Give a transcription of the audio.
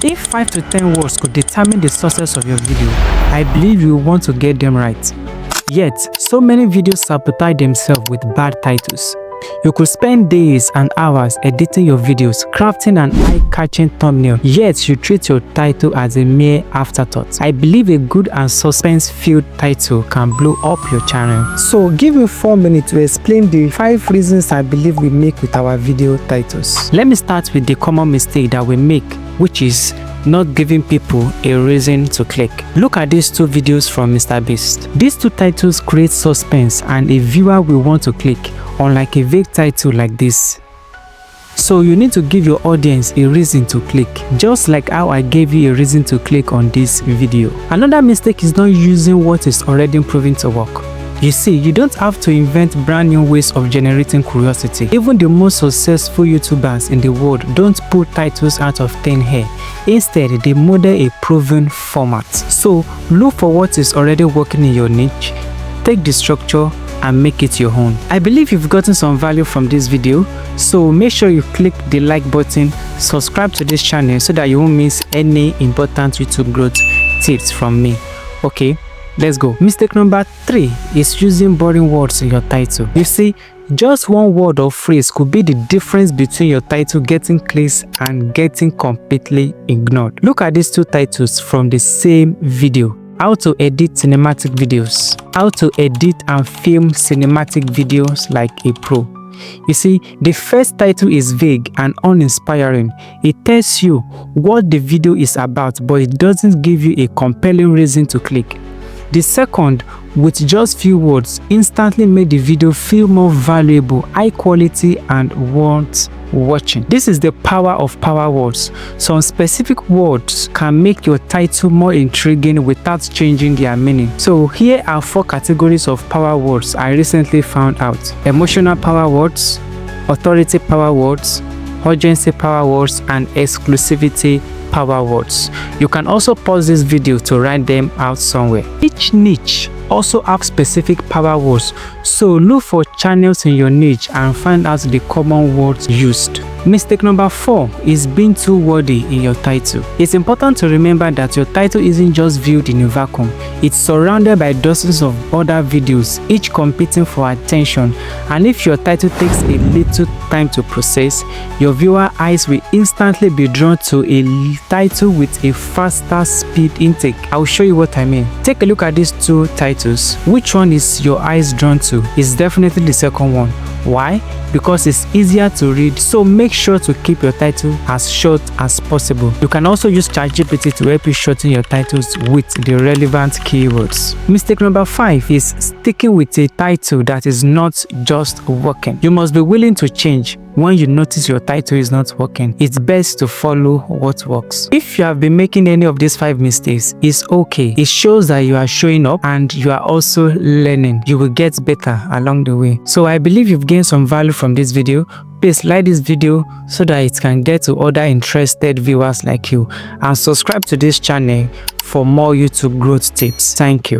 If 5 to 10 words could determine the success of your video, I believe you want to get them right. Yet, so many videos sabotage themselves with bad titles. You could spend days and hours editing your videos, crafting an eye-catching thumbnail, yet you treat your title as a mere afterthought. I believe a good and suspense-filled title can blow up your channel. So give me 4 minutes to explain the 5 reasons I believe we make with our video titles. Let me start with the common mistake that we make, which is not giving people a reason to click. Look at these 2 videos from MrBeast. These 2 titles create suspense and a viewer will want to click, unlike a vague title like this. So you need to give your audience a reason to click, just like how I gave you a reason to click on this video. Another mistake is not using what is already proven to work. You see, you don't have to invent brand new ways of generating curiosity. Even the most successful YouTubers in the world don't pull titles out of thin air. Instead, they model a proven format. So look for what is already working in your niche, take the structure and make it your own. I believe you've gotten some value from this video, so make sure you click the like button, subscribe to this channel so that you won't miss any important YouTube growth tips from me. Okay, let's go. Mistake number 3 is using boring words in your title. You see, just one word or phrase could be the difference between your title getting clicks and getting completely ignored. Look at these 2 titles from the same video. How to edit cinematic videos. How to edit and film cinematic videos like a pro. You see, the first title is vague and uninspiring. It tells you what the video is about, but it doesn't give you a compelling reason to click. The second, with just few words, instantly made the video feel more valuable, high quality and worth watching. This is the power of power words. Some specific words can make your title more intriguing without changing their meaning. So here are 4 categories of power words I recently found out. Emotional power words, authority power words, urgency power words, and exclusivity power words. You can also pause this video to write them out somewhere. Each niche also have specific power words, so look for channels in your niche and find out the common words used. Mistake number 4 is being too wordy in your title. It's important to remember that your title isn't just viewed in a vacuum. It's surrounded by dozens of other videos, each competing for attention, and if your title takes a little time to process, your viewer eyes will instantly be drawn to a title with a faster speed intake. I'll show you what I mean. Take a look at these 2 titles. Which one is your eyes drawn to? It's definitely the second one. Why? Because it's easier to read, so make sure to keep your title as short as possible. You can also use ChatGPT to help you shorten your titles with the relevant keywords. Mistake number 5 is sticking with a title that is not just working. You must be willing to change. When you notice your title is not working, it's best to follow what works. If you have been making any of these 5 mistakes, it's okay. It shows that you are showing up and you are also learning. You will get better along the way. So I believe you've gained some value from this video. Please like this video so that it can get to other interested viewers like you, and subscribe to this channel for more YouTube growth tips. Thank you.